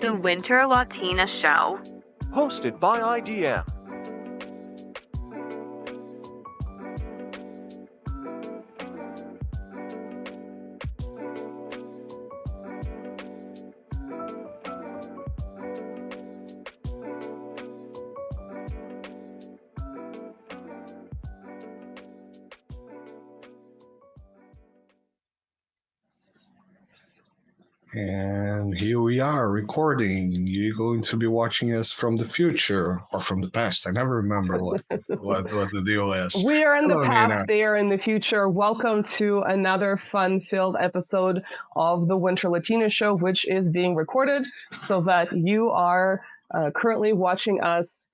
The Winter Latina Show. Hosted by IDM. And here we are recording. You're going to be watching us from the future or from the past. I never remember what the deal is. We are in the past, Nina. they are in the future. Welcome to another fun-filled episode of the Winter Latina Show, which is being recorded so that you are currently watching us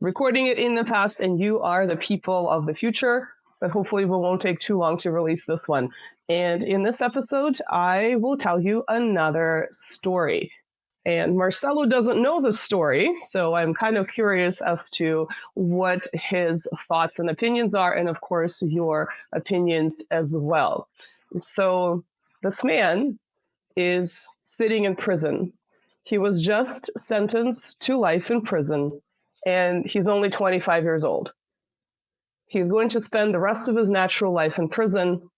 recording it in the past, and you are the people of the future. But hopefully we won't take too long to release this one. And in this episode, I will tell you another story. And Marcelo doesn't know the story, so I'm kind of curious as to what his thoughts and opinions are, and of course, your opinions as well. So this man is sitting in prison. He was just sentenced to life in prison, and he's only 25 years old. He's going to spend the rest of his natural life in prison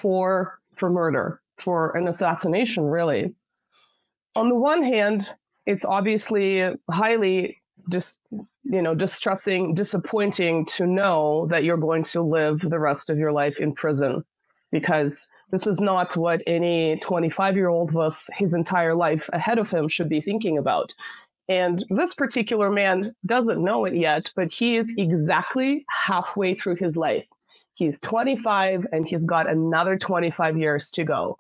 for murder, for an assassination, really. On the one hand, it's obviously highly distressing, disappointing to know that you're going to live the rest of your life in prison, because this is not what any 25-year-old with his entire life ahead of him should be thinking about. And this particular man doesn't know it yet, but he is exactly halfway through his life. He's 25 and he's got another 25 years to go.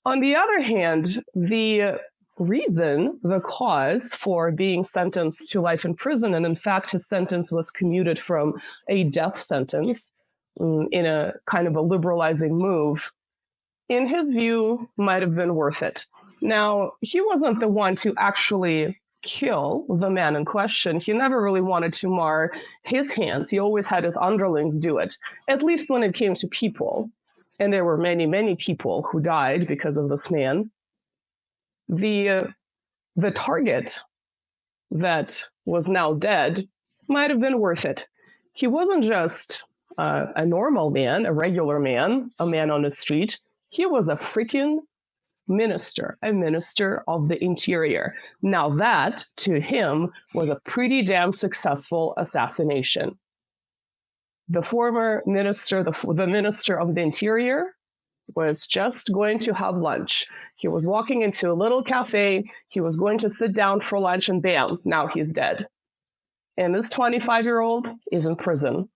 On the other hand, the cause for being sentenced to life in prison, and in fact, his sentence was commuted from a death sentence in a kind of a liberalizing move, in his view, might have been worth it. Now, he wasn't the one to actually kill the man in question. He never really wanted to mar his hands. He always had his underlings do it, at least when it came to people. And there were many, many people who died because of this man. The target that was now dead might have been worth it. He wasn't just a normal man, a regular man, a man on the street. He was a freaking minister, a minister of the interior. Now that, to him, was a pretty damn successful assassination. The former minister, the minister of the interior, was just going to have lunch. He was walking into a little cafe. He was going to sit down for lunch, and bam, now he's dead. And this 25-year-old is in prison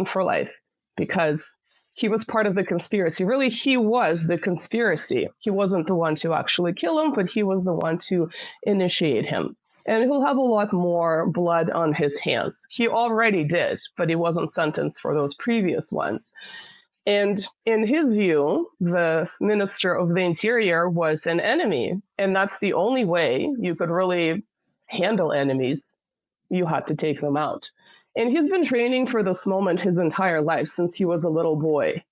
for life, because he was part of the conspiracy. Really, he was the conspiracy. He wasn't the one to actually kill him, but he was the one to initiate him. And he'll have a lot more blood on his hands. He already did, but he wasn't sentenced for those previous ones. And in his view, the Minister of the Interior was an enemy. And that's the only way you could really handle enemies. You had to take them out. And he's been training for this moment his entire life, since he was a little boy.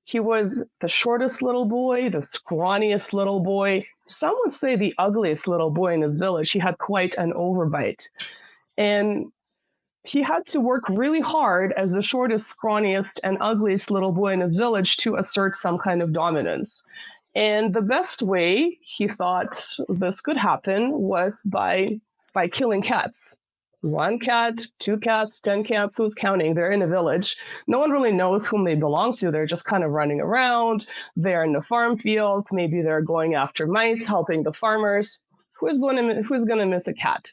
He was the shortest little boy, the scrawniest little boy. Some would say the ugliest little boy in his village. He had quite an overbite. And he had to work really hard as the shortest, scrawniest, and ugliest little boy in his village to assert some kind of dominance. And the best way he thought this could happen was by killing cats. 1 cat, 2 cats, 10 cats, who's counting? They're in a village. No one really knows whom they belong to. They're just kind of running around. They're in the farm fields. Maybe they're going after mice, helping the farmers. Who's going to miss a cat?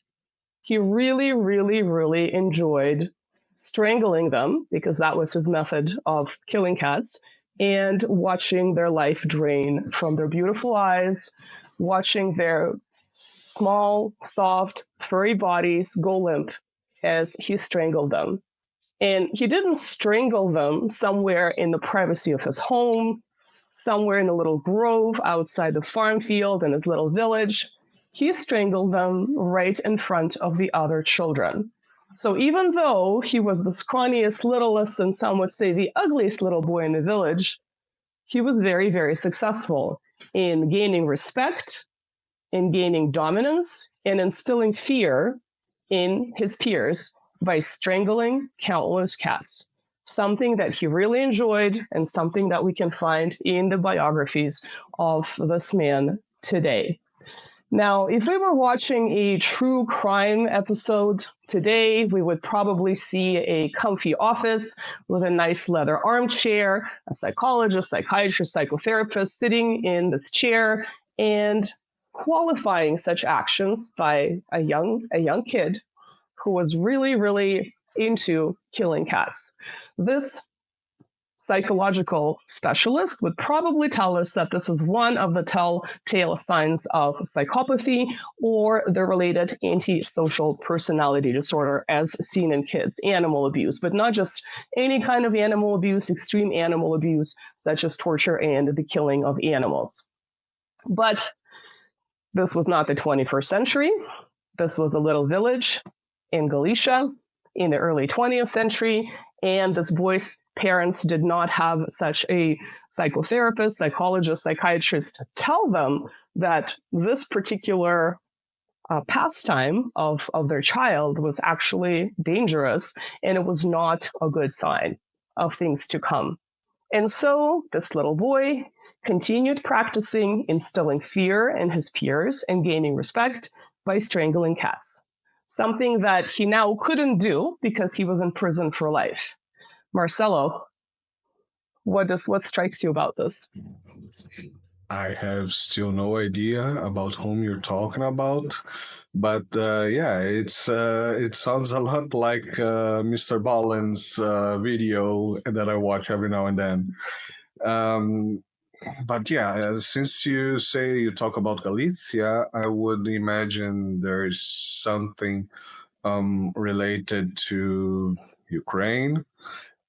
He really, really, really enjoyed strangling them, because that was his method of killing cats, and watching their life drain from their beautiful eyes, watching their small, soft, furry bodies go limp as he strangled them. And he didn't strangle them somewhere in the privacy of his home, somewhere in a little grove outside the farm field in his little village. He strangled them right in front of the other children. So even though he was the scrawniest, littlest, and some would say the ugliest little boy in the village, he was very, very successful in gaining respect in gaining dominance and instilling fear in his peers by strangling countless cats. Something that he really enjoyed and something that we can find in the biographies of this man today. Now, if we were watching a true crime episode today, we would probably see a comfy office with a nice leather armchair, a psychologist, psychiatrist, psychotherapist sitting in this chair and qualifying such actions by a young kid who was really, really into killing cats. This psychological specialist would probably tell us that this is one of the telltale signs of psychopathy or the related antisocial personality disorder as seen in kids, animal abuse, but not just any kind of animal abuse, extreme animal abuse, such as torture and the killing of animals. But this was not the 21st century. This was a little village in Galicia in the early 20th century, and this boy's parents did not have such a psychotherapist, psychologist, psychiatrist to tell them that this particular pastime of their child was actually dangerous, and it was not a good sign of things to come. And so this little boy continued practicing instilling fear in his peers and gaining respect by strangling cats. Something that he now couldn't do because he was in prison for life. Marcelo, what strikes you about this? I have still no idea about whom you're talking about, but it sounds a lot like Mr. Ballin's video that I watch every now and then. But yeah, since you say you talk about Galicia, I would imagine there is something related to Ukraine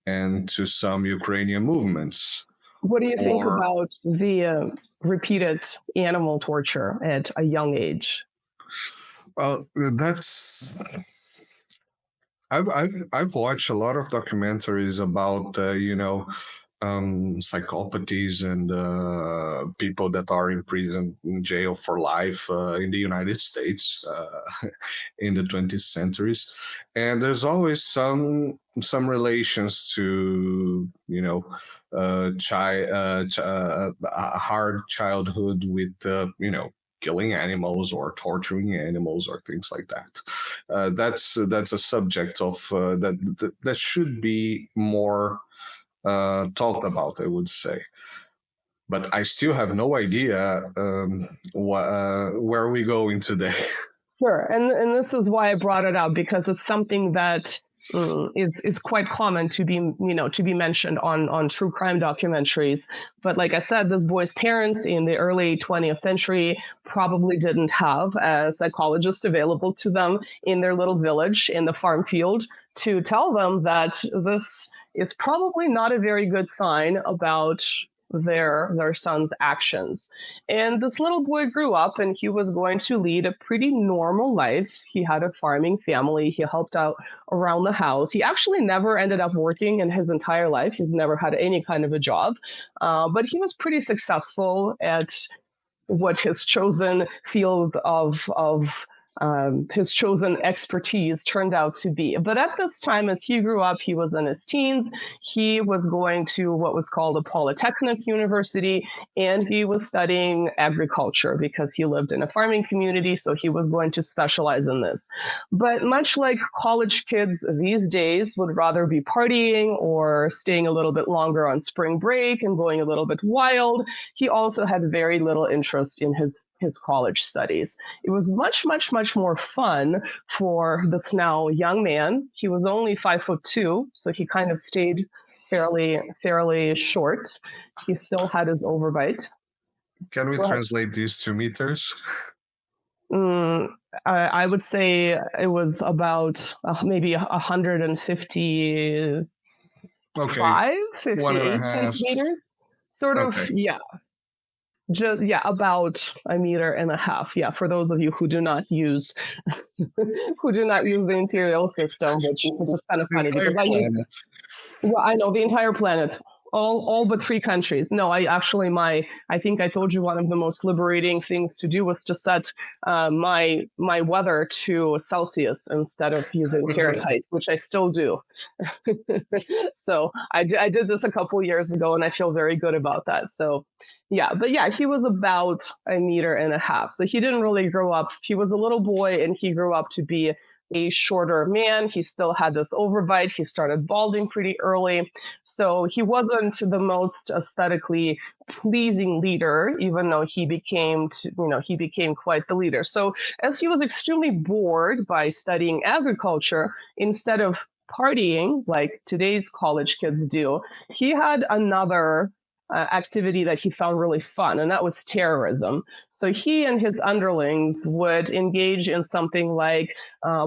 and to some Ukrainian movements. What do you think about the repeated animal torture at a young age? Well, I've watched a lot of documentaries about psychopathies and people that are in prison, in jail for life in the United States in the 20th centuries, and there's always some relations to a hard childhood with killing animals or torturing animals or things like that. That's a subject of that should be more talked about, I would say. But I still have no idea where we going today. Sure, and this is why I brought it up, because it's something that is quite common to be mentioned on true crime documentaries. But like I said, this boy's parents in the early 20th century probably didn't have a psychologist available to them in their little village in the farm field to tell them that this is probably not a very good sign about their son's actions. And this little boy grew up and he was going to lead a pretty normal life. He had a farming family. He helped out around the house. He actually never ended up working in his entire life. He's never had any kind of a job, but he was pretty successful at what his chosen field of his chosen expertise turned out to be. But at this time, as he grew up, he was in his teens. He was going to what was called a polytechnic university, and he was studying agriculture because he lived in a farming community, so he was going to specialize in this. But much like college kids these days would rather be partying or staying a little bit longer on spring break and going a little bit wild, he also had very little interest in his college studies. It was much more fun for this now young man. He was only 5'2", so he kind of stayed fairly short. He still had his overbite. Can we translate these to meters? I would say it was about maybe 150. Okay. 58 meters. Sort of, okay. Yeah. About 1.5 meters. Yeah, for those of you who do not use the imperial system, which is just kind of funny because I know the entire planet. all but 3 countries. No, I think I told you one of the most liberating things to do was to set my weather to Celsius instead of using Fahrenheit, which I still do. So I did this a couple years ago, and I feel very good about that. So yeah, but yeah, he was about 1.5 meters. So he didn't really grow up. He was a little boy, and he grew up to be a shorter man. He still had this overbite. He started balding pretty early. So he wasn't the most aesthetically pleasing leader, even though he became quite the leader. So as he was extremely bored by studying agriculture, instead of partying like today's college kids do, he had another activity that he found really fun, and that was terrorism. So he and his underlings would engage in something like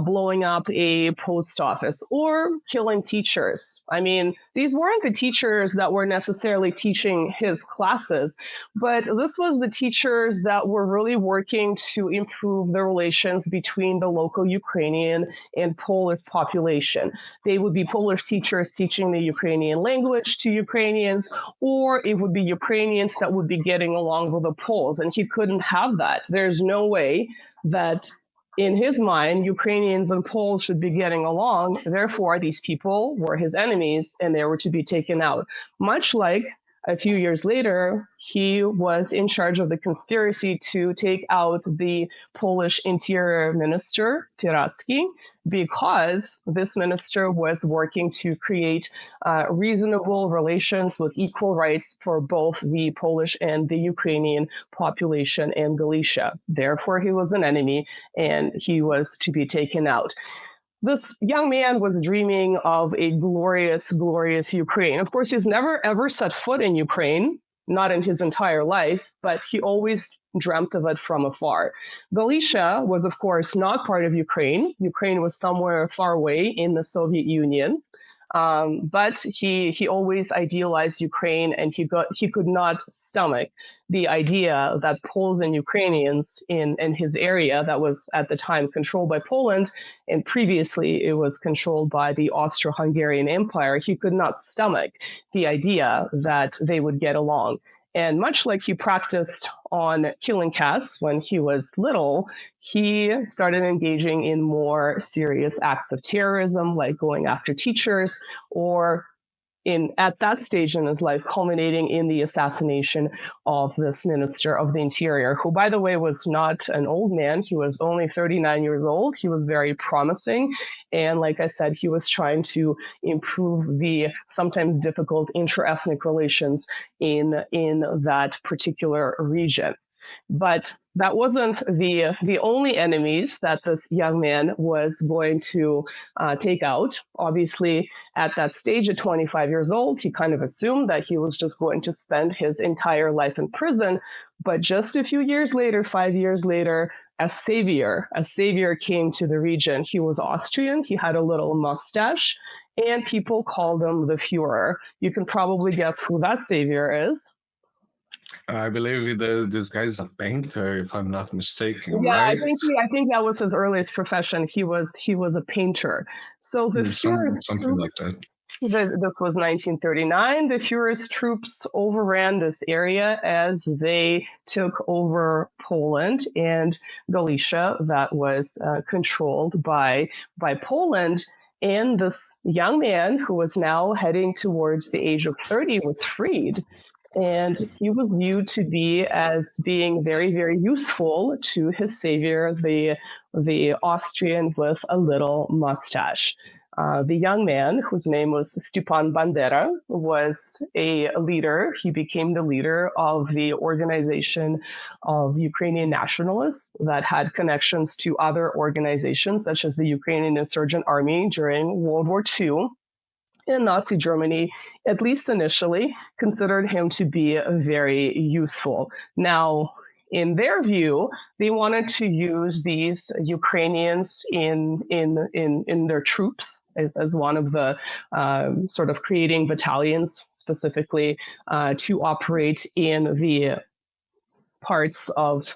blowing up a post office or killing teachers. I mean, these weren't the teachers that were necessarily teaching his classes, but this was the teachers that were really working to improve the relations between the local Ukrainian and Polish population. They would be Polish teachers teaching the Ukrainian language to Ukrainians, or it would be Ukrainians that would be getting along with the Poles, and he couldn't have that. There's no way that in his mind, Ukrainians and Poles should be getting along. Therefore, these people were his enemies, and they were to be taken out. Much like a few years later, he was in charge of the conspiracy to take out the Polish Interior Minister, Piracki, because this minister was working to create reasonable relations with equal rights for both the Polish and the Ukrainian population in Galicia. Therefore, he was an enemy, and he was to be taken out. This young man was dreaming of a glorious, glorious Ukraine. Of course, he's never, ever set foot in Ukraine, not in his entire life, but he always dreamt of it from afar. Galicia was, of course, not part of Ukraine. Ukraine was somewhere far away in the Soviet Union. But he always idealized Ukraine, and he could not stomach the idea that Poles and Ukrainians in his area that was at the time controlled by Poland, and previously it was controlled by the Austro-Hungarian Empire. He could not stomach the idea that they would get along. And much like he practiced on killing cats when he was little, he started engaging in more serious acts of terrorism, like going after teachers, or at that stage in his life, culminating in the assassination of this minister of the interior, who, by the way, was not an old man. He was only 39 years old. He was very promising. And like I said, he was trying to improve the sometimes difficult inter-ethnic relations in that particular region. But that wasn't the only enemies that this young man was going to take out. Obviously, at that stage, at 25 years old, he kind of assumed that he was just going to spend his entire life in prison. But just a few years later, 5 years later, a savior came to the region. He was Austrian. He had a little mustache, and people called him the Führer. You can probably guess who that savior is. I believe this guy's a painter, if I'm not mistaken, Yeah, right? I think that was his earliest profession. He was a painter. So the Führer's Something like that. this was 1939. The Führer's troops overran this area as they took over Poland and Galicia, that was controlled by Poland. And this young man, who was now heading towards the age of 30, was freed. And he was viewed to be as being very, very useful to his savior, the Austrian with a little mustache. The young man, whose name was Stepan Bandera, was a leader. He became the leader of the organization of Ukrainian nationalists that had connections to other organizations, such as the Ukrainian Insurgent Army during World War II. And Nazi Germany, at least initially, considered him to be very useful. Now, in their view, they wanted to use these Ukrainians in their troops as one of the sort of creating battalions specifically to operate in the parts of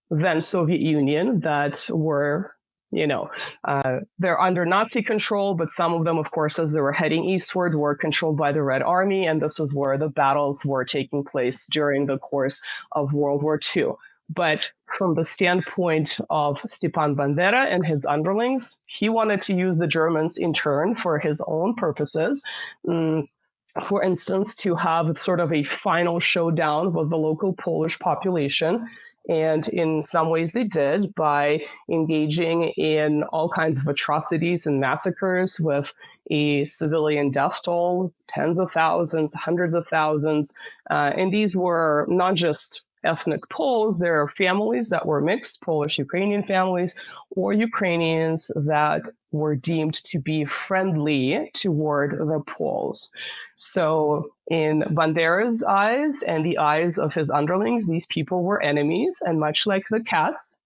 then Soviet Union that were They're under Nazi control, but some of them, of course, as they were heading eastward, were controlled by the Red Army, and this was where the battles were taking place during the course of World War II. But from the standpoint of Stepan Bandera and his underlings, he wanted to use the Germans in turn for his own purposes. For instance, to have sort of a final showdown with the local Polish population. And in some ways they did by engaging in all kinds of atrocities and massacres with a civilian death toll, tens of thousands, hundreds of thousands. And these were not just ethnic Poles, there are families that were mixed, Polish-Ukrainian families, or Ukrainians that were deemed to be friendly toward the Poles. So in Bandera's eyes and the eyes of his underlings, these people were enemies, and much like the cats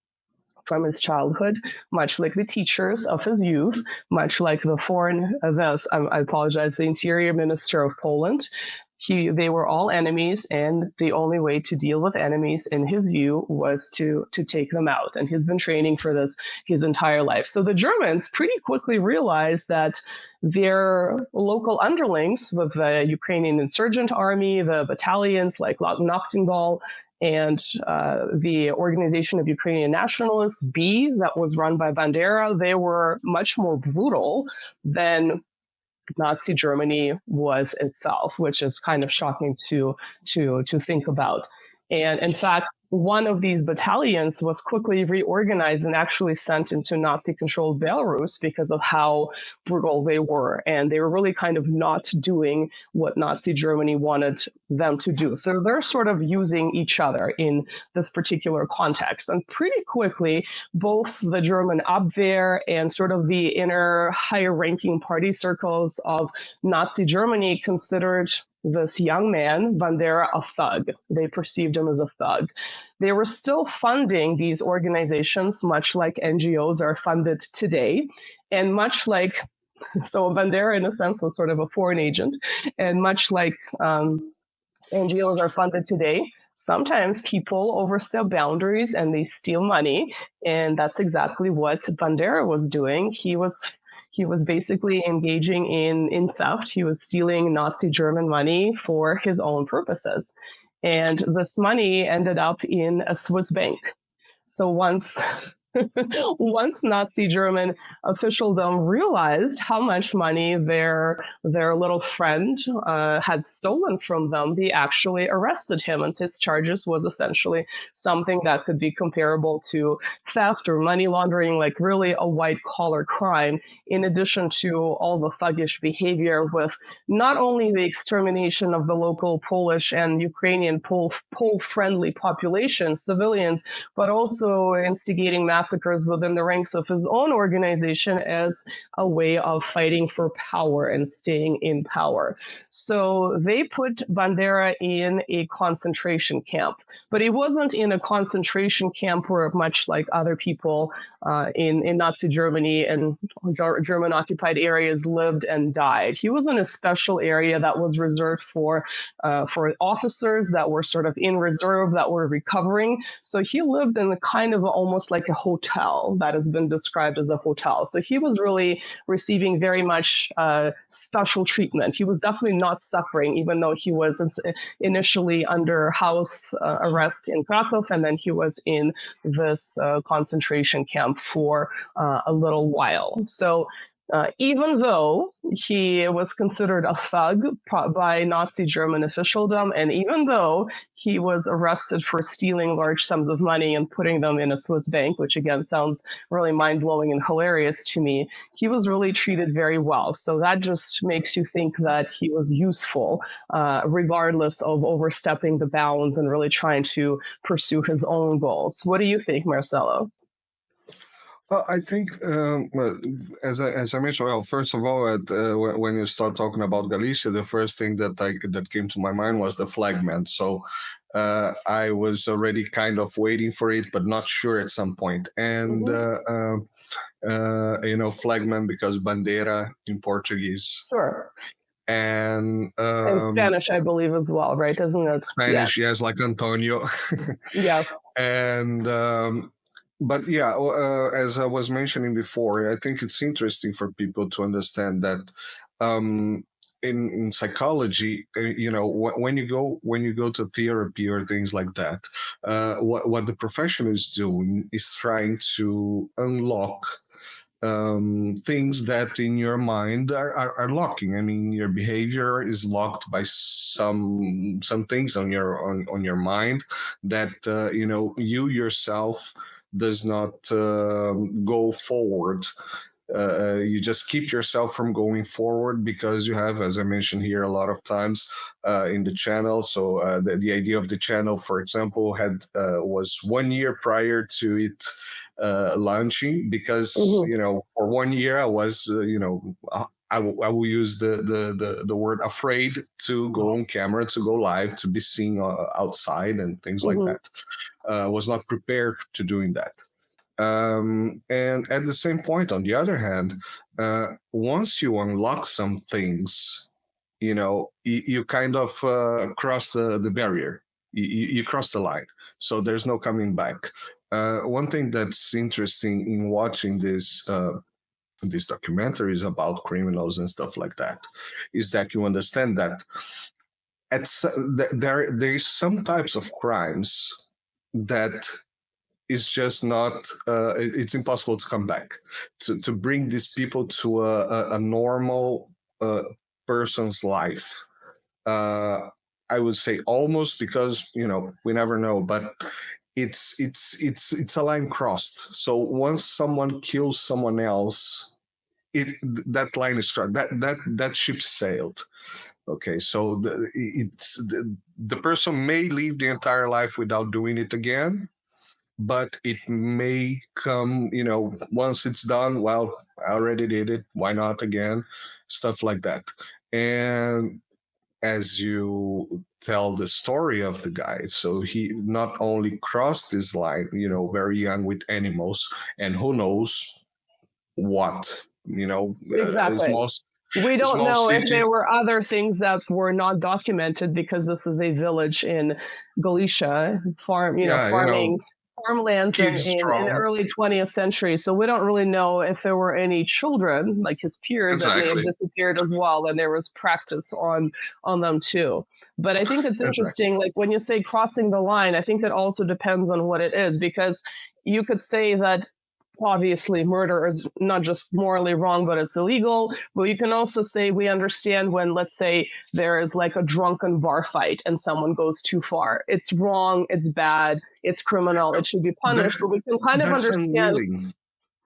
from his childhood, much like the teachers of his youth, much like the Interior Minister of Poland, they were all enemies, and the only way to deal with enemies, in his view, was to take them out. And he's been training for this his entire life. So the Germans pretty quickly realized that their local underlings with the Ukrainian insurgent army, the battalions like Nachtingall, and the Organization of Ukrainian Nationalists, B, that was run by Bandera, they were much more brutal than Nazi Germany was itself, which is kind of shocking to think about. And in fact, one of these battalions was quickly reorganized and actually sent into Nazi-controlled Belarus because of how brutal they were. And they were really kind of not doing what Nazi Germany wanted them to do. So they're sort of using each other in this particular context. And pretty quickly, both the German Abwehr and sort of the inner higher-ranking party circles of Nazi Germany considered this young man, Bandera, a thug. They perceived him as a thug. They were still funding these organizations, much like NGOs are funded today, and much like, so Bandera, in a sense, was sort of a foreign agent, and much like NGOs are funded today, sometimes people overstep boundaries and they steal money, and that's exactly what Bandera was doing. He was basically engaging in theft. He was stealing Nazi German money for his own purposes. And this money ended up in a Swiss bank. So once Nazi German officialdom realized how much money their little friend had stolen from them, they actually arrested him, and his charges was essentially something that could be comparable to theft or money laundering, like really a white-collar crime, in addition to all the thuggish behavior with not only the extermination of the local Polish and Ukrainian Pole-friendly population, civilians, but also instigating massacres within the ranks of his own organization as a way of fighting for power and staying in power. So they put Bandera in a concentration camp, but he wasn't in a concentration camp where, much like other people in Nazi Germany and German-occupied areas, lived and died. He was in a special area that was reserved for officers that were sort of in reserve, that were recovering. So he lived in a kind of almost like a hotel that has been described as a hotel. So he was really receiving very much special treatment. He was definitely not suffering, even though he was initially under house arrest in Krakow, and then he was in this concentration camp for a little while. So even though he was considered a thug by Nazi German officialdom, and even though he was arrested for stealing large sums of money and putting them in a Swiss bank, which again sounds really mind-blowing and hilarious to me, he was really treated very well. So that just makes you think that he was useful, regardless of overstepping the bounds and really trying to pursue his own goals. What do you think, Marcelo? Well, I think, as I mentioned, well, first of all, when you start talking about Galicia, the first thing that came to my mind was the flagman. So I was already kind of waiting for it, but not sure at some point. And flagman because bandeira in Portuguese. Sure. And Spanish, I believe, as well, right? Isn't it? Spanish, yes, like Antonio. Yeah. And But yeah, as I was mentioning before, I think it's interesting for people to understand that um, in psychology, when you go to therapy or things like that, what the profession is doing is trying to unlock things that in your mind are locking. I mean, your behavior is locked by some things on your mind that you yourself does not go forward. You just keep yourself from going forward because you have, as I mentioned here a lot of times in the channel. So the idea of the channel, for example, had was 1 year prior to it launching, because Hmm. for 1 year I was I will use the word afraid to go on camera, to go live, to be seen outside and things like Hmm. that. Was not prepared to doing that. And at the same point, on the other hand, once you unlock some things, you kind of cross the barrier. You cross the line. So there's no coming back. One thing that's interesting in watching these documentaries about criminals and stuff like that is that you understand that there is some types of crimes that is just not it's impossible to come back, to bring these people to a normal uh, person's life. uh, I would say almost, because we never know, but it's a line crossed. So once someone kills someone else, it that line is crossed, that ship sailed. Okay, so the person may live the entire life without doing it again, but it may come, once it's done, well, I already did it, why not again? Stuff like that. And as you tell the story of the guy, so he not only crossed this line, very young with animals, and who knows what, a Exactly. We don't small know if city. there were other things that were not documented, because this is a village in Galicia, Yeah, farming farmlands kids in the strong. early 20th century. So we don't really know if there were any children, like his peers, that may have Exactly. disappeared as well, and there was practice on them too. But I think it's Exactly. interesting, like when you say crossing the line, I think it also depends on what it is, because you could say that obviously murder is not just morally wrong, but it's illegal. But you can also say we understand when, let's say, there is like a drunken bar fight and someone goes too far. It's wrong, it's bad, it's criminal, it should be that punished. But we can kind of that's understand. unwilling.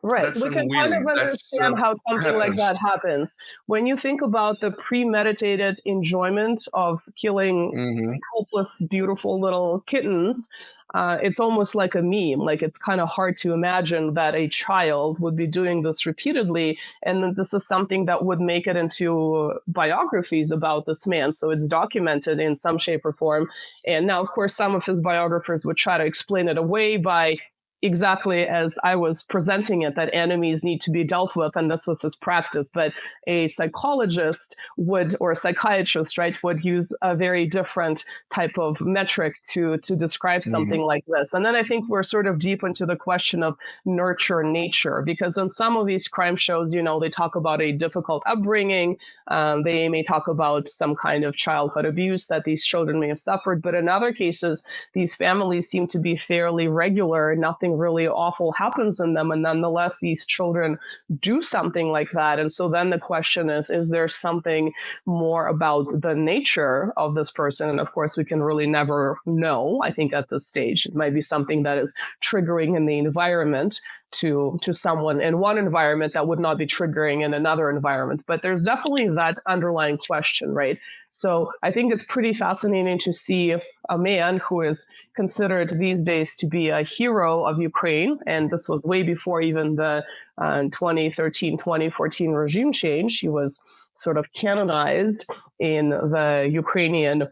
Right. That's We can kind of unwilling. That's understand how something like happens. that happens. When you think about the premeditated enjoyment of killing Hmm. helpless, beautiful little kittens, it's almost like a meme. Like, it's kind of hard to imagine that a child would be doing this repeatedly. And that this is something that would make it into biographies about this man. So it's documented in some shape or form. And now, of course, some of his biographers would try to explain it away by exactly as I was presenting it, that enemies need to be dealt with, and this was his practice. But a psychologist would, or a psychiatrist, right, would use a very different type of metric to describe something Hmm. like this. And then I think we're sort of deep into the question of nurture nature, because on some of these crime shows, they talk about a difficult upbringing. They may talk about some kind of childhood abuse that these children may have suffered. But in other cases, these families seem to be fairly regular. Nothing really awful happens in them. And nonetheless, these children do something like that. And so then the question is there something more about the nature of this person? And of course, we can really never know, I think, at this stage. It might be something that is triggering in the environment to someone in one environment that would not be triggering in another environment. But there's definitely that underlying question, right? So I think it's pretty fascinating to see a man who is considered these days to be a hero of Ukraine. And this was way before even the 2013, 2014 regime change. He was sort of canonized in the Ukrainian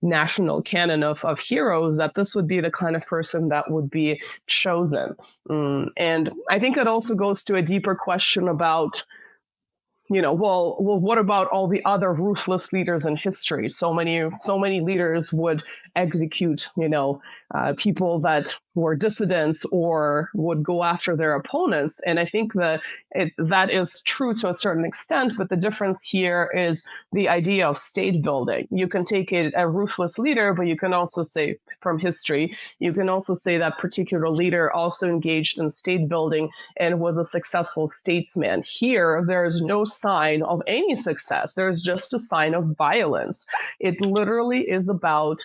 national canon of heroes, that this would be the kind of person that would be chosen. And I think it also goes to a deeper question about, what about all the other ruthless leaders in history? So many leaders would execute, people that were dissidents or would go after their opponents. And I think that that is true to a certain extent, but the difference here is the idea of state building. You can take it a ruthless leader, but you can also say from history, you can also say that particular leader also engaged in state building and was a successful statesman. Here, there is no sign of any success. There's just a sign of violence. It literally is about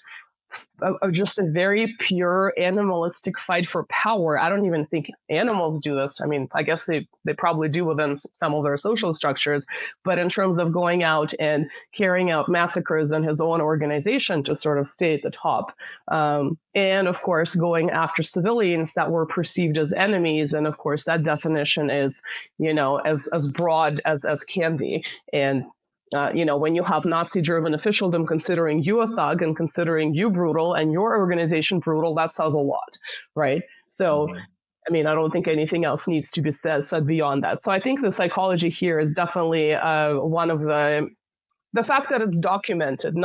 just a very pure animalistic fight for power. I don't even think animals do this. I mean, I guess they probably do within some of their social structures, but in terms of going out and carrying out massacres in his own organization to sort of stay at the top. And of course, going after civilians that were perceived as enemies. And of course, that definition is, as broad as can be. And when you have Nazi German officialdom considering you a thug and considering you brutal and your organization brutal, that says a lot, right? So, I mean, I don't think anything else needs to be said beyond that. So I think the psychology here is definitely one of the fact that it's documented.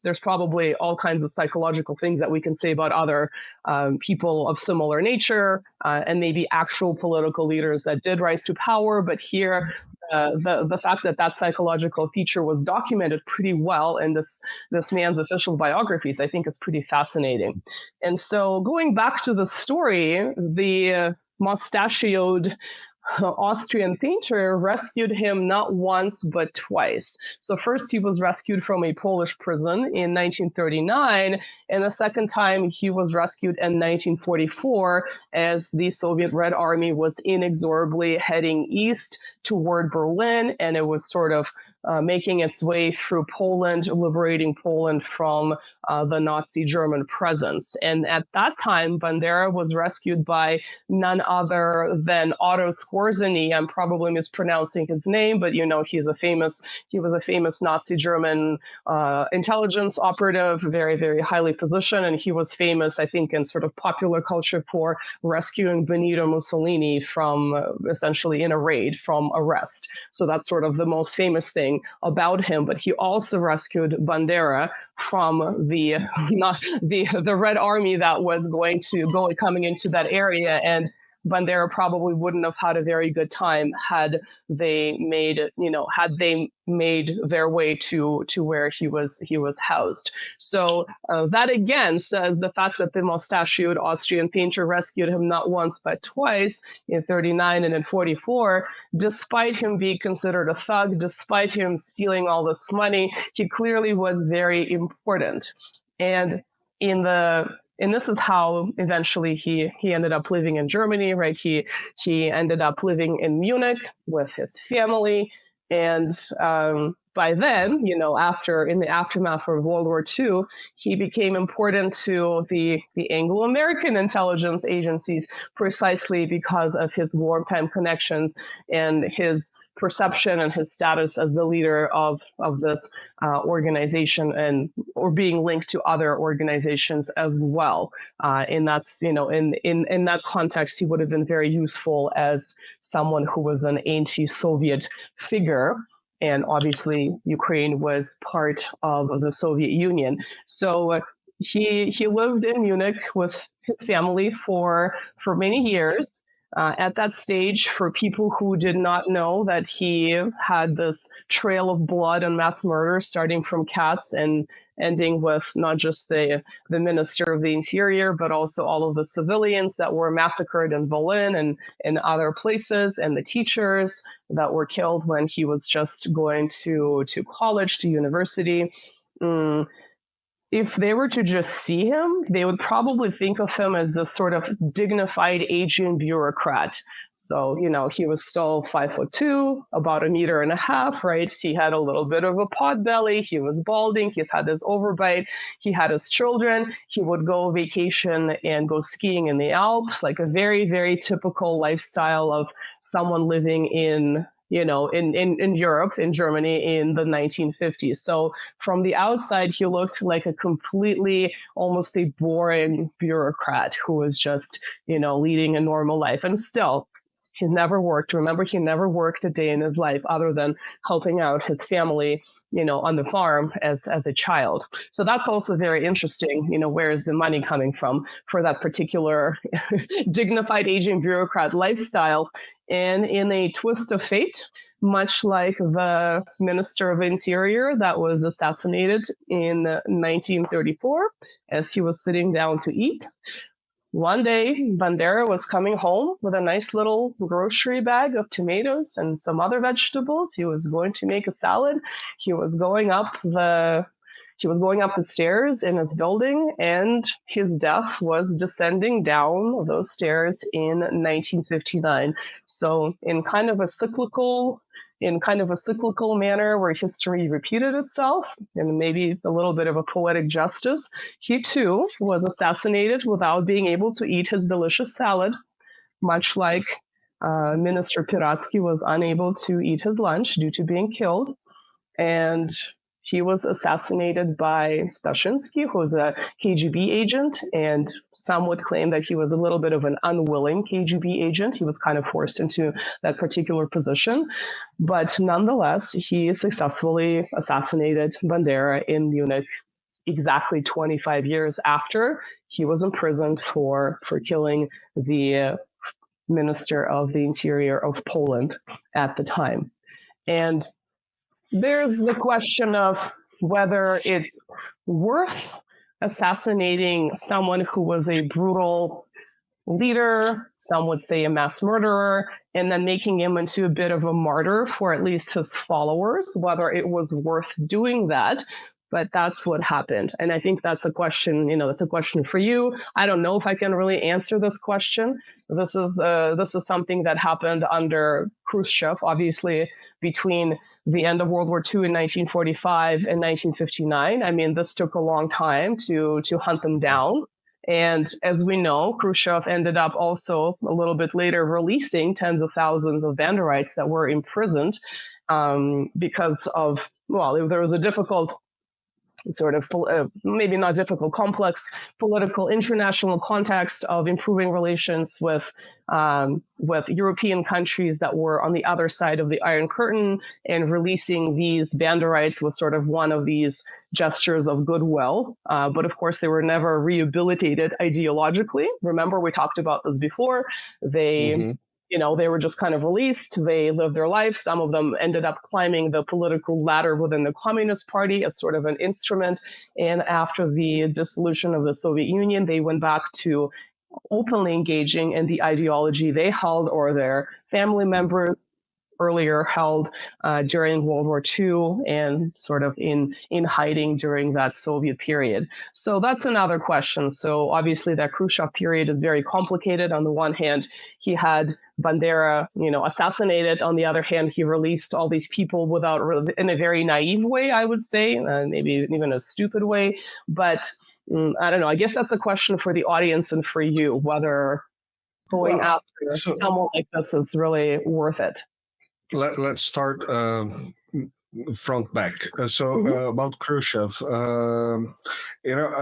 There's probably all kinds of psychological things that we can say about other people of similar nature and maybe actual political leaders that did rise to power. But here, the fact that psychological feature was documented pretty well in this man's official biographies, I think it's pretty fascinating. And so going back to the story, the mustachioed Austrian painter rescued him not once, but twice. So first he was rescued from a Polish prison in 1939, and the second time he was rescued in 1944 as the Soviet Red Army was inexorably heading east toward Berlin, and it was sort of making its way through Poland, liberating Poland from the Nazi German presence. And at that time, Bandera was rescued by none other than Otto Skorzeny. I'm probably mispronouncing his name, but he was a famous Nazi German intelligence operative, very, very highly positioned. And he was famous, I think, in sort of popular culture for rescuing Benito Mussolini from essentially in a raid from arrest. So that's sort of the most famous thing about him. But he also rescued Bandera from the Red Army that was coming into that area, and Bandera probably wouldn't have had a very good time had they made their way to where he was housed. So that again says the fact that the mustachioed Austrian painter rescued him not once but twice in 39 and in 44, despite him being considered a thug, despite him stealing all this money, he clearly was very important. And this is how eventually he ended up living in Germany, right? He ended up living in Munich with his family. And by then, in the aftermath of World War II, he became important to the Anglo-American intelligence agencies precisely because of his wartime connections and his perception and his status as the leader of this organization or being linked to other organizations as well. And that's, in that context, he would have been very useful as someone who was an anti-Soviet figure. And obviously, Ukraine was part of the Soviet Union. So he lived in Munich with his family for many years. At that stage, for people who did not know that he had this trail of blood and mass murder, starting from Katz and ending with not just the Minister of the Interior, but also all of the civilians that were massacred in Berlin and in other places, and the teachers that were killed when he was just going to college, to university. If they were to just see him, they would probably think of him as this sort of dignified Asian bureaucrat. So, he was still 5'2", about 1.5 meters, right? He had a little bit of a pot belly. He was balding. He's had his overbite. He had his children. He would go vacation and go skiing in the Alps, like a very, very typical lifestyle of someone living in Europe, in Germany in the 1950s. So from the outside, he looked like a completely, almost a boring bureaucrat who was just, leading a normal life. And still, He never worked. Remember, he never worked a day in his life other than helping out his family, on the farm as a child. So that's also very interesting. Where is the money coming from for that particular dignified aging bureaucrat lifestyle? And in a twist of fate, much like the Minister of Interior that was assassinated in 1934 as he was sitting down to eat, one day, Bandera was coming home with a nice little grocery bag of tomatoes and some other vegetables. He was going to make a salad. He was going up the stairs in his building, and his death was descending down those stairs in 1959. So in kind of a cyclical manner where history repeated itself and maybe a little bit of a poetic justice, he too was assassinated without being able to eat his delicious salad, much like Minister Piratsky was unable to eat his lunch due to being killed. And he was assassinated by Stashinsky, who was a KGB agent, and some would claim that he was a little bit of an unwilling KGB agent. He was kind of forced into that particular position. But nonetheless, he successfully assassinated Bandera in Munich exactly 25 years after he was imprisoned for killing the Minister of the Interior of Poland at the time. And there's the question of whether it's worth assassinating someone who was a brutal leader, some would say a mass murderer, and then making him into a bit of a martyr for at least his followers, whether it was worth doing that. But that's what happened. And I think that's a question, that's a question for you. I don't know if I can really answer this question. This is something that happened under Khrushchev, obviously, between the end of World War II in 1945 and 1959. I mean, this took a long time to hunt them down. And as we know, Khrushchev ended up also a little bit later releasing tens of thousands of Banderites that were imprisoned because of, there was a difficult sort of maybe not difficult, complex political international context of improving relations with European countries that were on the other side of the Iron Curtain, and releasing these Banderites was sort of one of these gestures of goodwill. But of course, they were never rehabilitated ideologically. Remember, we talked about this before. They were just kind of released. They lived their lives. Some of them ended up climbing the political ladder within the Communist Party as sort of an instrument. And after the dissolution of the Soviet Union, they went back to openly engaging in the ideology they held or their family members earlier held during World War II, and sort of in hiding during that Soviet period. So that's another question. So obviously that Khrushchev period is very complicated. On the one hand, he had Bandera, assassinated. On the other hand, he released all these people in a very naive way, I would say, maybe even a stupid way. But I don't know. I guess that's a question for the audience and for you, whether going after someone like this is really worth it. Let's start front back. About Khrushchev,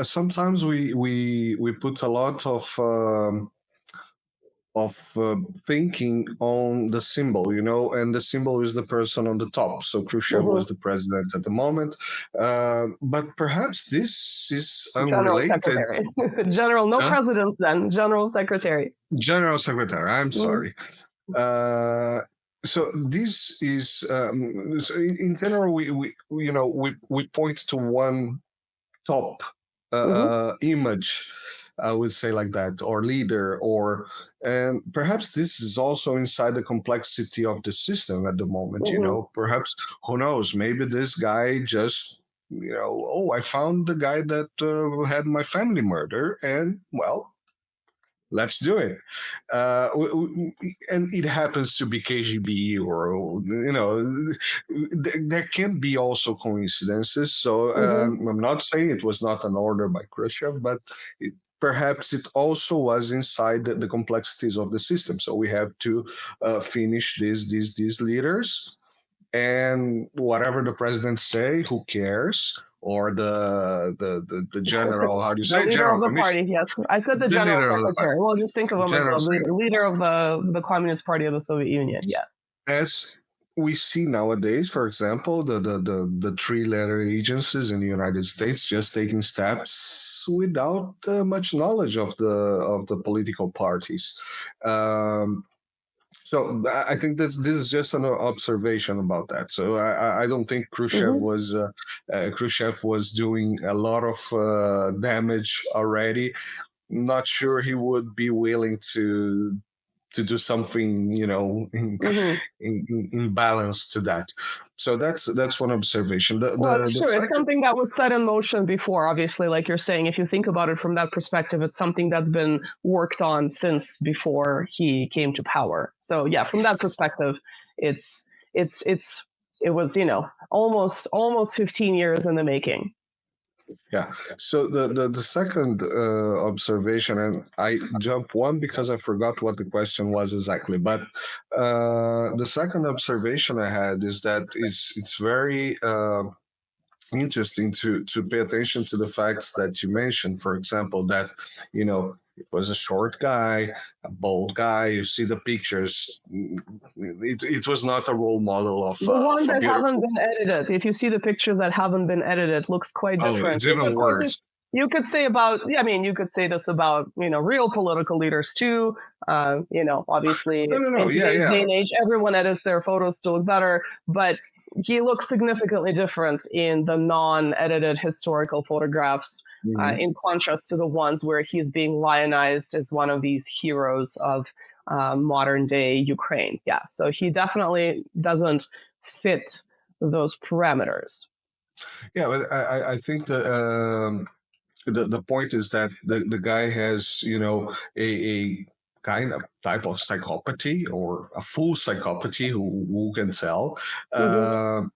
sometimes we put a lot of thinking on the symbol, and the symbol is the person on the top. So Khrushchev was the president at the moment, but perhaps this is unrelated. General presidents then, General Secretary. General Secretary, I'm sorry. So this is so in general we point to one top image, I would say, like that, or leader, and perhaps this is also inside the complexity of the system at the moment. Perhaps, who knows, maybe this guy just I found the guy that had my family murder, and let's do it. And it happens to be KGB, or, there can be also coincidences. So I'm not saying it was not an order by Khrushchev, but perhaps it also was inside the complexities of the system. So we have to finish these leaders. And whatever the president say, who cares? or the general, how do you The say, leader general of the commission, party, yes. I said the the general leader of the secretary. Well, just think of him as general the leader of the Communist Party of the Soviet Union. Yeah. as we see nowadays, for example, the three-letter agencies in the United States just taking steps without much knowledge of the political parties. Um, so I think this is just an observation about that. So I don't think Hmm. Khrushchev was doing a lot of damage already. Not sure he would be willing to do something, Hmm. in balance to that. So that's one observation. Well, it's The true. It's second, something that was set in motion before, obviously, like you're saying. If you think about it from that perspective, it's something that's been worked on since before he came to power. So yeah, from that perspective, it's it was, almost 15 years in the making. yeah. So the second observation, and I jumped one because I forgot what the question was exactly. But the second observation I had is that it's very interesting to pay attention to the facts that you mentioned. For example, that it was a short guy, a bold guy. You see the pictures. It was not a role model The of ones a that haven't beautiful. been edited, if you see the pictures that haven't been edited, looks quite Oh, different. it's Which, of even course, worse. you could say about, I mean, you could say this about, real political leaders too. Obviously No, no, no. in Yeah, today's day yeah. and age, everyone edits their photos to look better, but he looks significantly different in the non-edited historical photographs, Mhm. in contrast to the ones where he's being lionized as one of these heroes of modern day Ukraine. Yeah, so he definitely doesn't fit those parameters. Yeah, but I think the point is that the guy has a kind of type of psychopathy or a full psychopathy who can tell. Mm-hmm. Uh,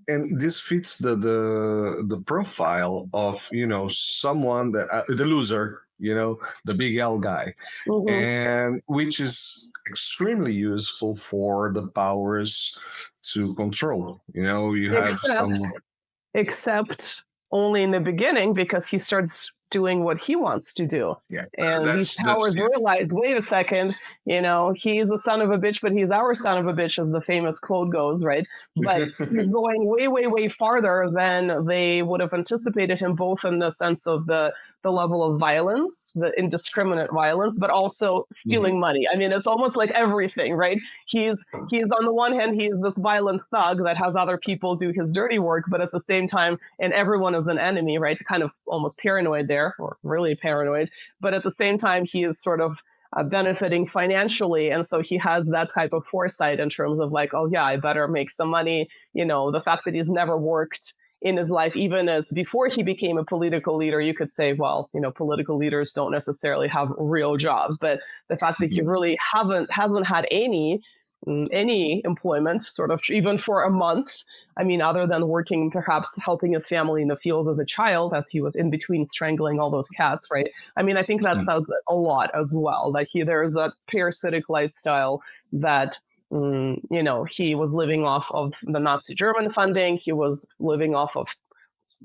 and this fits the profile of someone that the loser, the big L guy, Mm-hmm. and which is extremely useful for the powers to control. You have Except some. except only in the beginning, because he starts doing what he wants to do. Yeah, And these that's powers realize, wait a second, he's a son of a bitch, but he's our son of a bitch, as the famous quote goes, right? But he's going way, way, way farther than they would have anticipated him, both in the sense of the level of violence, the indiscriminate violence, but also stealing money. I mean, it's almost like everything, right? He's on the one hand, he's this violent thug that has other people do his dirty work, but at the same time, and everyone is an enemy, right? Kind of almost paranoid there, or really paranoid. But at the same time, he is sort of benefiting financially, and so he has that type of foresight in terms of like, oh yeah, I better make some money. The fact that he's never worked in his life, even as before he became a political leader, you could say, well, political leaders don't necessarily have real jobs, but the fact that he really hasn't had any employment, sort of, even for a month. I mean, other than working, perhaps helping his family in the fields as a child, as he was in between strangling all those cats, right? I mean, I think that says a lot as well. That there's a parasitic lifestyle that he was living off of the Nazi German funding. He was living off of,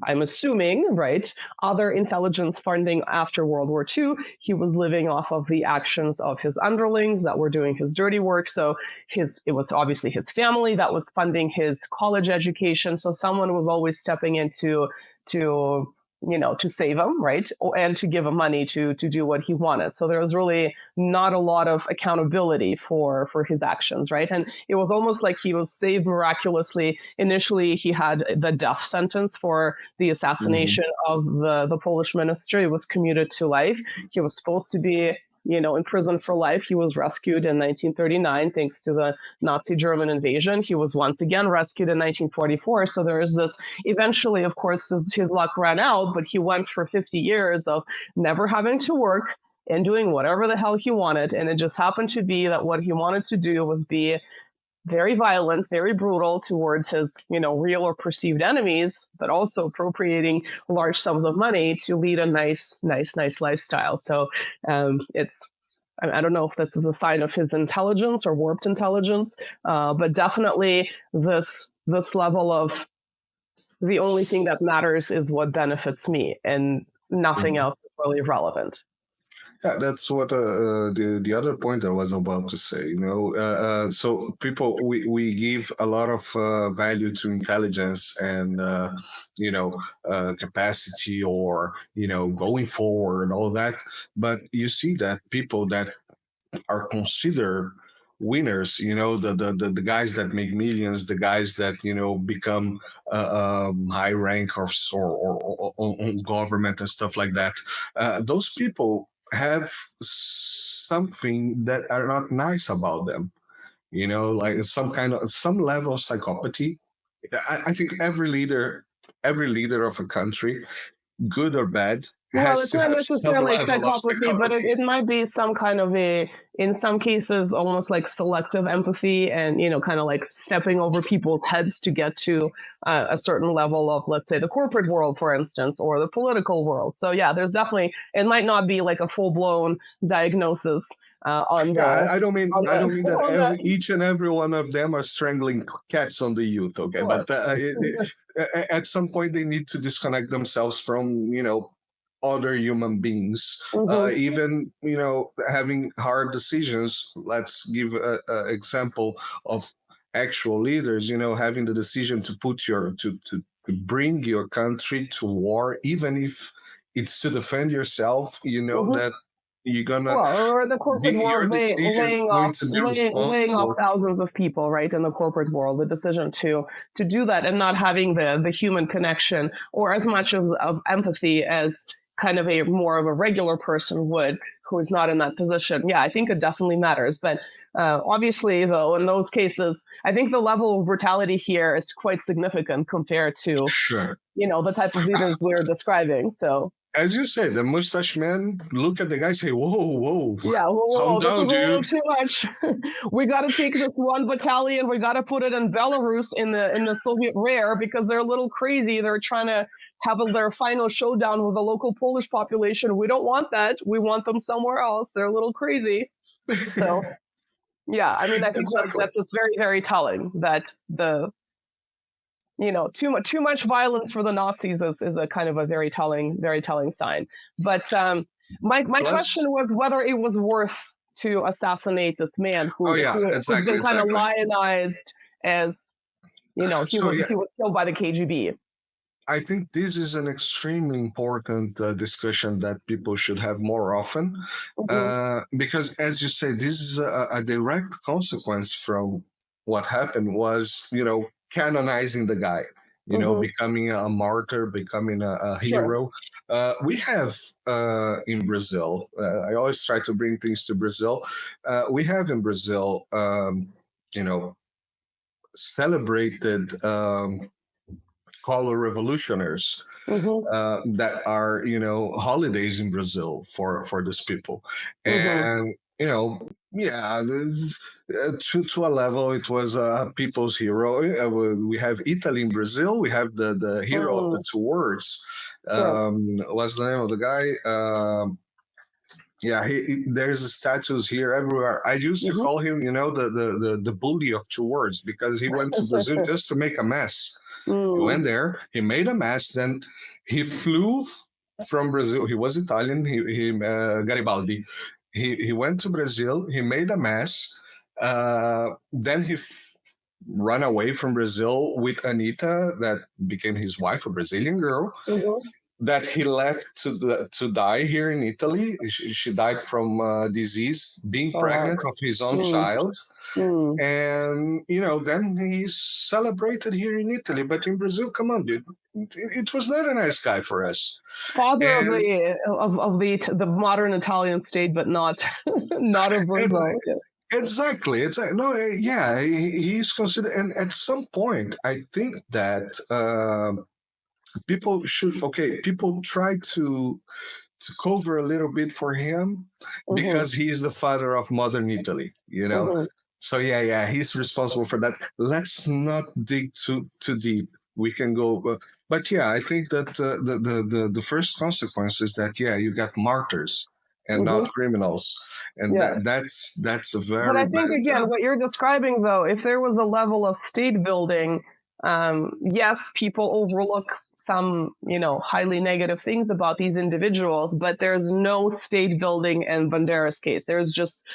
I'm assuming, right, other intelligence funding after World War II. He was living off of the actions of his underlings that were doing his dirty work. So it was obviously his family that was funding his college education. So someone was always stepping in to save him, right, and to give him money to do what he wanted. So there was really not a lot of accountability for his actions, right? And it was almost like he was saved miraculously. Initially, he had the death sentence for the assassination of the Polish minister. He was commuted to life. He was supposed to be in prison for life. He was rescued in 1939 thanks to the Nazi German invasion. He was once again rescued in 1944. So there is this, eventually, of course, his luck ran out, but he went for 50 years of never having to work and doing whatever the hell he wanted. And it just happened to be that what he wanted to do was be very violent, very brutal towards his, real or perceived enemies, but also appropriating large sums of money to lead a nice lifestyle. So it's, I don't know if that's the sign of his intelligence or warped intelligence, but definitely this level of the only thing that matters is what benefits me, and nothing else is really relevant. Yeah, that's what the other point I was about to say. So people we give a lot of value to intelligence and capacity, or going forward, all that. But you see that people that are considered winners, the guys that make millions, the guys that become high rank or on government and stuff like that. Those people have something that are not nice about them. Like some level of psychopathy. I think every leader of a country, good or bad, Well, has it's to not have some necessarily level of psychopathy, but psychopathy. it might be some kind of in some cases, almost like selective empathy, and kind of like stepping over people's heads to get to a certain level of, let's say, the corporate world, for instance, or the political world. So yeah, there's definitely, it might not be like a full blown diagnosis on Yeah, the I don't mean on I don't mean that the, on the each and every one of them are strangling cats on the youth. Okay, but at some point they need to disconnect themselves from other human beings. Mhm. Even having hard decisions. Let's give a example of actual leaders. Having the decision to put to bring your country to war, even if it's to defend yourself. Mhm. That you're gonna Well, or the corporate your world decisions going to be laying off responsible. thousands of people, right? In the corporate world, the decision to do that and not having the human connection or as much of empathy as kind of a more of a regular person would, who is not in that position. Yeah, I think it definitely matters. But obviously, though, in those cases, I think the level of brutality here is quite significant compared to Sure. the type of leaders we're describing. So. As you say, the mustache man look at the guy, say, "Whoa, whoa, Yeah, whoa, whoa, calm whoa, this is a down, little dude." too much. We got to take this one battalion. We got to put it in Belarus in the Soviet Rare because they're a little crazy. They're trying to have their final showdown with the local Polish population. We don't want that. We want them somewhere else. They're a little crazy. So yeah, I mean, I think Exactly. that's very, very telling that too much violence for the Nazis is a kind of a very telling sign. But my question Plus, was whether it was worth to assassinate this man oh who's yeah, been kind of exactly. lionized as he So yeah, was killed by the KGB. I think this is an extremely important discussion that people should have more often, Hmm. because, as you say, this is a direct consequence from what happened. Was canonizing the guy, Hmm. becoming a martyr, becoming a Sure. hero. We have in Brazil. I always try to bring things to Brazil. We have in Brazil, you know, celebrated. Color revolutionaries Hmm. that are holidays in Brazil for these people, Hmm. and yeah, to a level it was a people's hero. We have Italy in Brazil. We have the hero of the Hmm. two words. Sure. What's the name of the guy? Yeah, there's statues here everywhere. I used to Hmm. call him, the bully of two words, because he went to Brazil just to make a mess. He Mm. went there, he made a mess, then he flew from Brazil. He was Italian, Garibaldi. He went to Brazil, he made a mess, then he ran away from Brazil with Anita, that became his wife, a Brazilian girl, Hmm. that he left to die here in Italy. She died from disease, being Oh wow. pregnant of his own Mm. child. Mm. And then he's celebrated here in Italy, but in Brazil, come on, dude, it was not a nice guy for us. Father of And the modern Italian state, but not not of and Brazil. Yeah. exactly, no, yeah, he's considered. And at some point, I think that people try to cover a little bit for him Hmm. because he is the father of modern Italy. Hmm. So yeah, he's responsible for that. Let's not dig too deep. We can go, but yeah, I think that the first consequence is that, yeah, you got martyrs and Hmm. not criminals, and Yeah. that's a But very I think bad. again, what you're describing though, if there was a level of state building yes, people overlook some, highly negative things about these individuals, but there's no state building in Bandera's case. There's just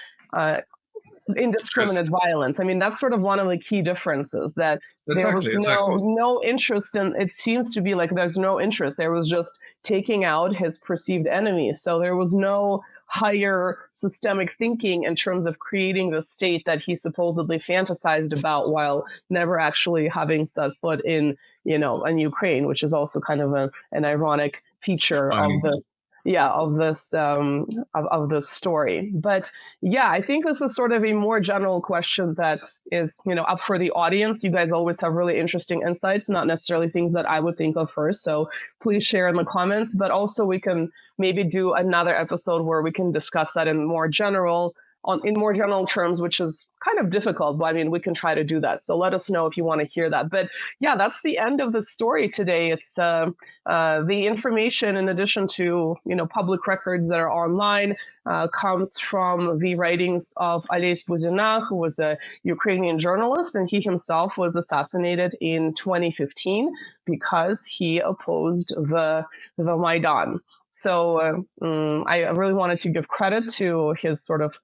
indiscriminate violence. I mean, that's sort of one of the key differences, that there was no interest in, it seems to be like there's no interest. There was just taking out his perceived enemies. So there was no higher systemic thinking in terms of creating the state that he supposedly fantasized about while never actually having set foot in, in Ukraine, which is also kind of an ironic feature of this. Yeah, of this story. But yeah, I think this is sort of a more general question that is, up for the audience. You guys always have really interesting insights, not necessarily things that I would think of first. So please share in the comments, but also we can maybe do another episode where we can discuss that in more general terms, which is kind of difficult, but I mean, we can try to do that. So let us know if you want to hear that. But yeah, that's the end of the story today. It's the information, in addition to, public records that are online, comes from the writings of Ales Buzina, who was a Ukrainian journalist, and he himself was assassinated in 2015 because he opposed the Maidan. So I really wanted to give credit to his sort of,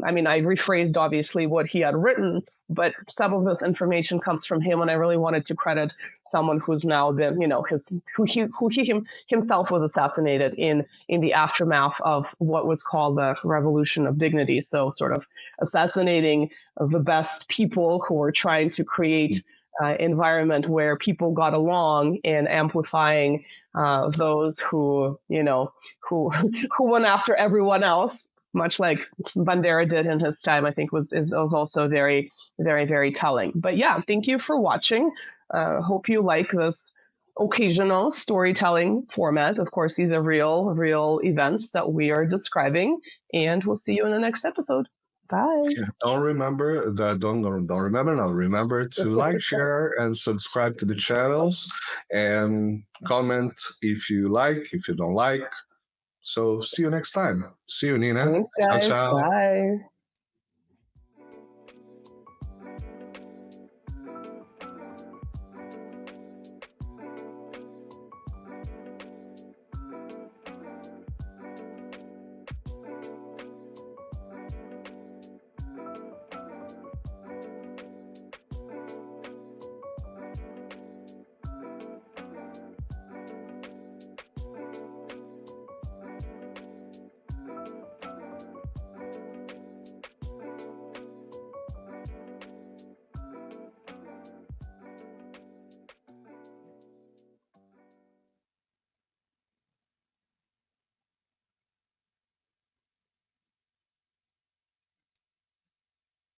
I rephrased obviously what he had written, but some of this information comes from him, and I really wanted to credit someone who's now been, who he himself was assassinated in the aftermath of what was called the Revolution of Dignity. So sort of assassinating the best people who were trying to create environment where people got along, and amplifying those who went after everyone else, much like Bandera did in his time. I think was also very, very, very telling. But yeah, thank you for watching. Hope you like this occasional storytelling format. Of course, these are real events that we are describing, and we'll see you in the next episode. Bye. Remember to like, share, and subscribe to the channels, and comment if you like, if you don't like. So see you next time. See you, Nina. Thanks, guys. Ciao, ciao. Bye.